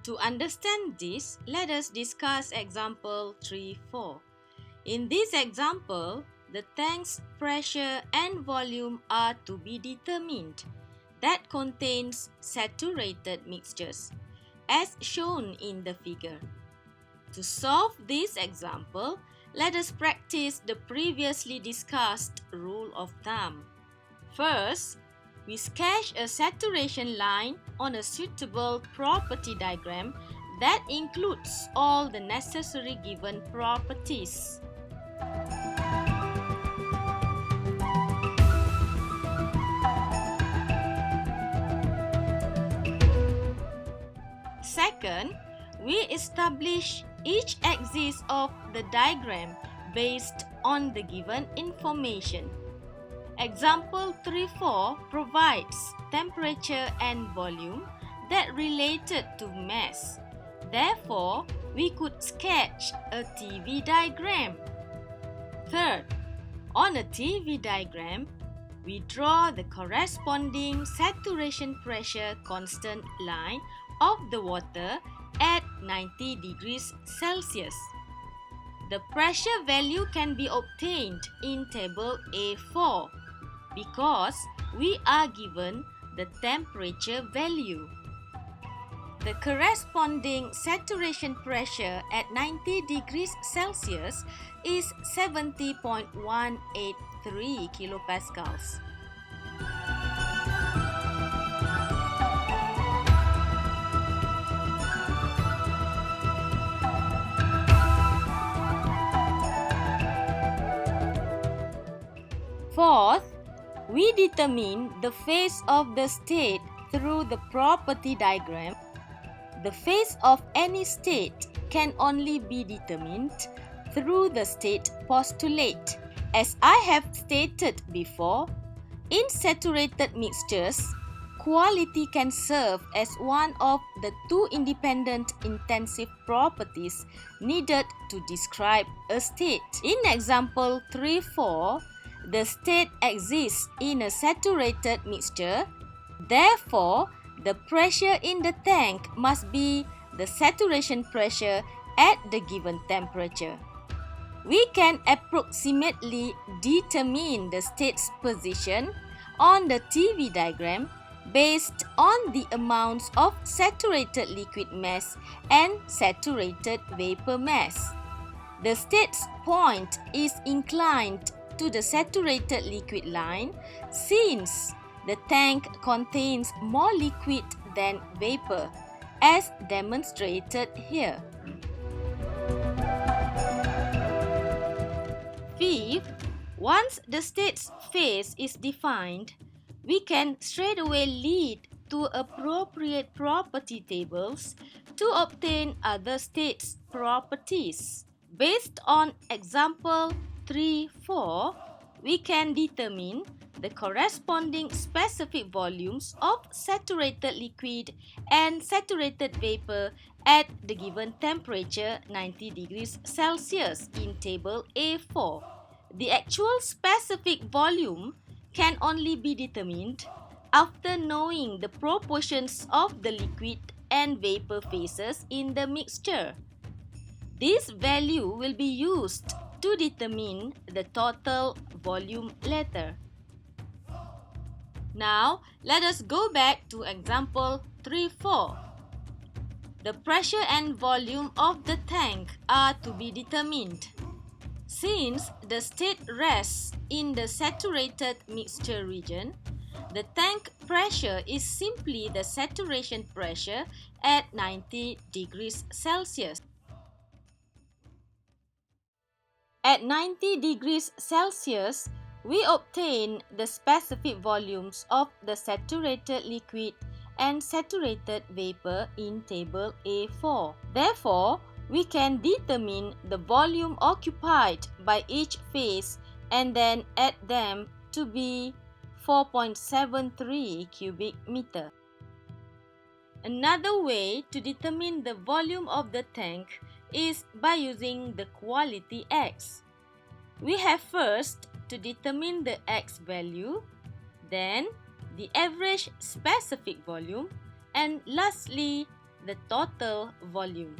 To understand this, let us discuss example 3.4. In this example, the tank's pressure and volume are to be determined that contains saturated mixtures, as shown in the figure. To solve this example, let us practice the previously discussed rule of thumb. First, we sketch a saturation line on a suitable property diagram that includes all the necessary given properties. Second, we establish each axis of the diagram based on the given information. Example 3.4 provides temperature and volume that related to mass. Therefore, we could sketch a TV diagram. Third, on a TV diagram, we draw the corresponding saturation pressure constant line of the water at 90 degrees Celsius. The pressure value can be obtained in table A4 because we are given the temperature value. The corresponding saturation pressure at 90 degrees Celsius is 70.183 kilopascals. Fourth, we determine the phase of the state through the property diagram. The phase of any state can only be determined through the state postulate. As I have stated before, in saturated mixtures, quality can serve as one of the two independent intensive properties needed to describe a state. In example 3.4, the state exists in a saturated mixture. Therefore, the pressure in the tank must be the saturation pressure at the given temperature. We can approximately determine the state's position on the TV diagram based on the amounts of saturated liquid mass and saturated vapor mass. The state's point is inclined to the saturated liquid line since the tank contains more liquid than vapor, as demonstrated here. Fifth, once the state's phase is defined, we can straightaway lead to appropriate property tables to obtain other states' properties. Based on example 3.4, we can determine the corresponding specific volumes of saturated liquid and saturated vapor at the given temperature 90 degrees Celsius in table A4. The actual specific volume can only be determined after knowing the proportions of the liquid and vapor phases in the mixture. This value will be used to determine the total volume later. Now, let us go back to example 3.4. The pressure and volume of the tank are to be determined. Since the state rests in the saturated mixture region, the tank pressure is simply the saturation pressure at 90 degrees Celsius. At 90 degrees Celsius, we obtain the specific volumes of the saturated liquid and saturated vapor in table A4. Therefore, we can determine the volume occupied by each phase and then add them to be 4.73 cubic meter. Another way to determine the volume of the tank is by using the quality X. We have first to determine the X value, then the average specific volume, and lastly the total volume.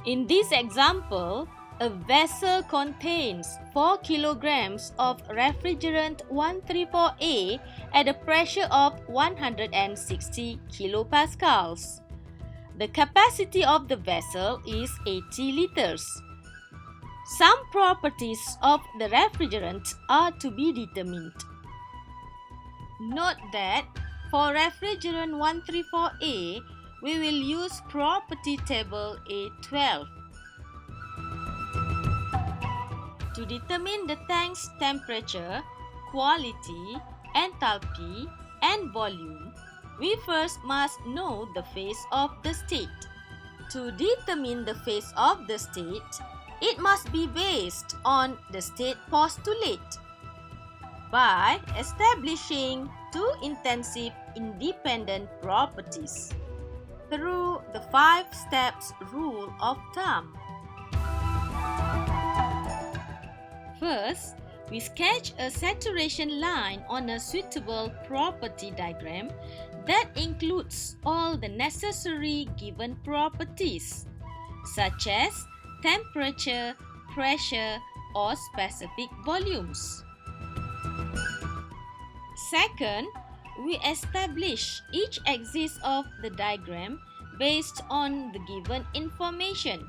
In this example, a vessel contains 4 kilograms of refrigerant 134A at a pressure of 160 kilopascals. The capacity of the vessel is 80 liters. Some properties of the refrigerant are to be determined. Note that for refrigerant 134A, we will use property table A12. To determine the tank's temperature, quality, enthalpy, and volume, we first must know the phase of the state. To determine the phase of the state, it must be based on the state postulate by establishing two intensive independent properties through the 5 steps rule of thumb. First, we sketch a saturation line on a suitable property diagram that includes all the necessary given properties, such as temperature, pressure, or specific volumes. Second, we establish each axis of the diagram based on the given information.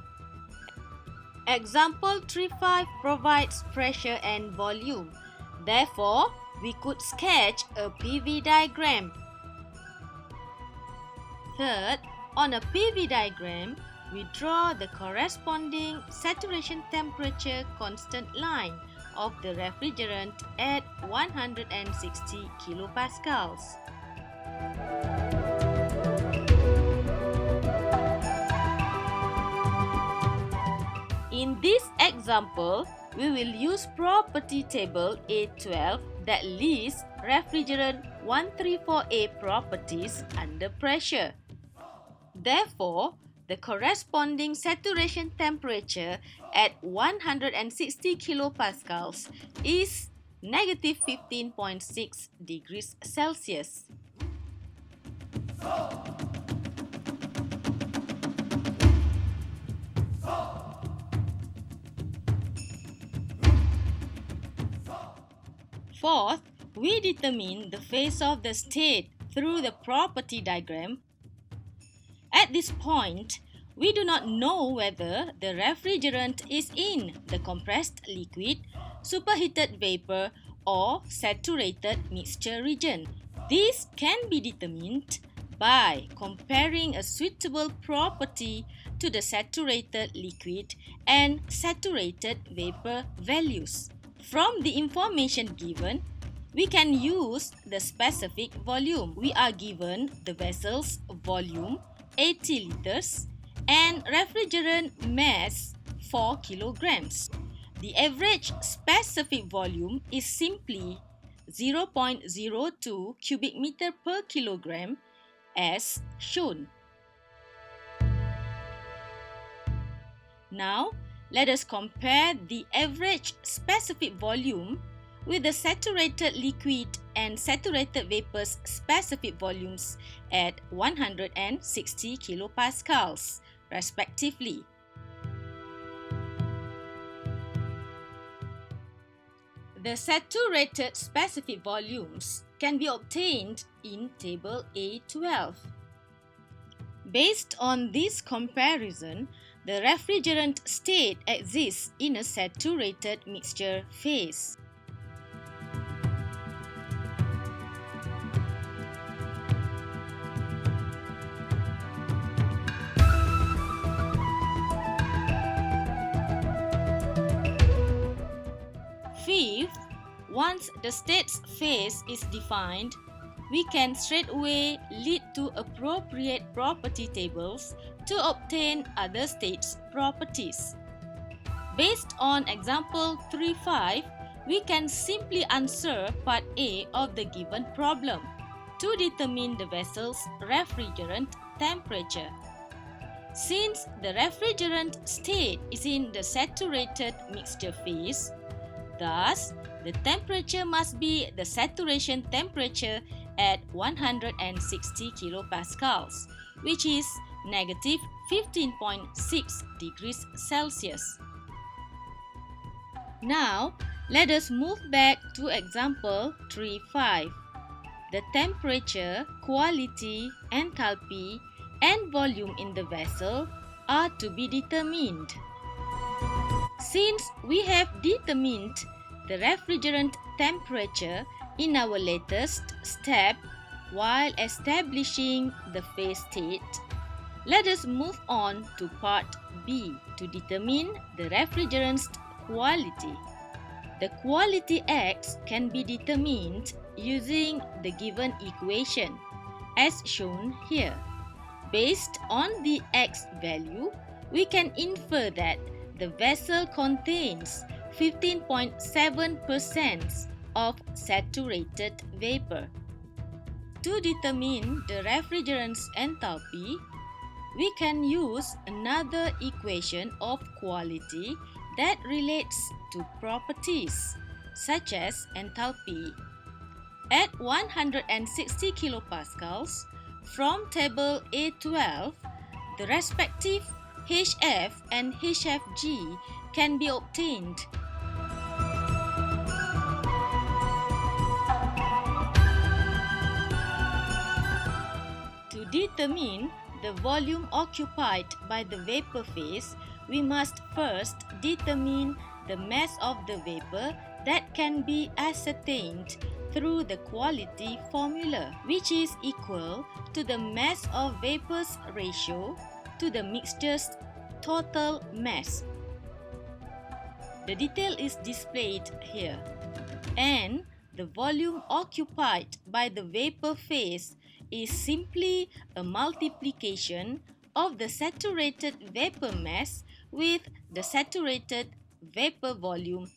Example 3.5 provides pressure and volume. Therefore, we could sketch a PV diagram. Third, on a PV diagram, we draw the corresponding saturation temperature constant line of the refrigerant at 160 kilopascals. In this example, we will use property table A12 that lists refrigerant 134A properties under pressure. Therefore, the corresponding saturation temperature at 160 kilopascals is negative 15.6 degrees Celsius. Fourth, we determine the phase of the state through the property diagram. At this point, we do not know whether the refrigerant is in the compressed liquid, superheated vapor, or saturated mixture region. This can be determined by comparing a suitable property to the saturated liquid and saturated vapor values. From the information given, we can use the specific volume. We are given the vessel's volume 80 liters and refrigerant mass 4 kilograms. The average specific volume is simply 0.02 cubic meter per kilogram as shown. Now, let us compare the average specific volume with the saturated liquid and saturated vapor's specific volumes at 160 kilopascals, respectively. The saturated specific volumes can be obtained in Table A12. Based on this comparison, the refrigerant state exists in a saturated mixture phase. Fifth, once the state's phase is defined, we can straightaway lead to appropriate property tables to obtain other states' properties. Based on example 3.5, we can simply answer part A of the given problem to determine the vessel's refrigerant temperature. Since the refrigerant state is in the saturated mixture phase, thus the temperature must be the saturation temperature at 160 kilopascals, which is negative 15.6 degrees Celsius. Now, let us move back to example 3.5. The temperature, quality, enthalpy, and volume in the vessel are to be determined. Since we have determined the refrigerant temperature in our latest step while establishing the phase state, let us move on to part B to determine the refrigerant's quality. The quality X can be determined using the given equation as shown here. Based on the X value, we can infer that the vessel contains 15.7% of saturated vapor. To determine the refrigerant's enthalpy, we can use another equation of quality that relates to properties such as enthalpy. At 160 kilopascals, from table A12, the respective HF and HFG can be obtained. To determine the volume occupied by the vapor phase, we must first determine the mass of the vapor that can be ascertained through the quality formula, which is equal to the mass of vapors ratio to the mixture's total mass. The detail is displayed here, and the volume occupied by the vapor phase is simply a multiplication of the saturated vapor mass with the saturated vapor volume.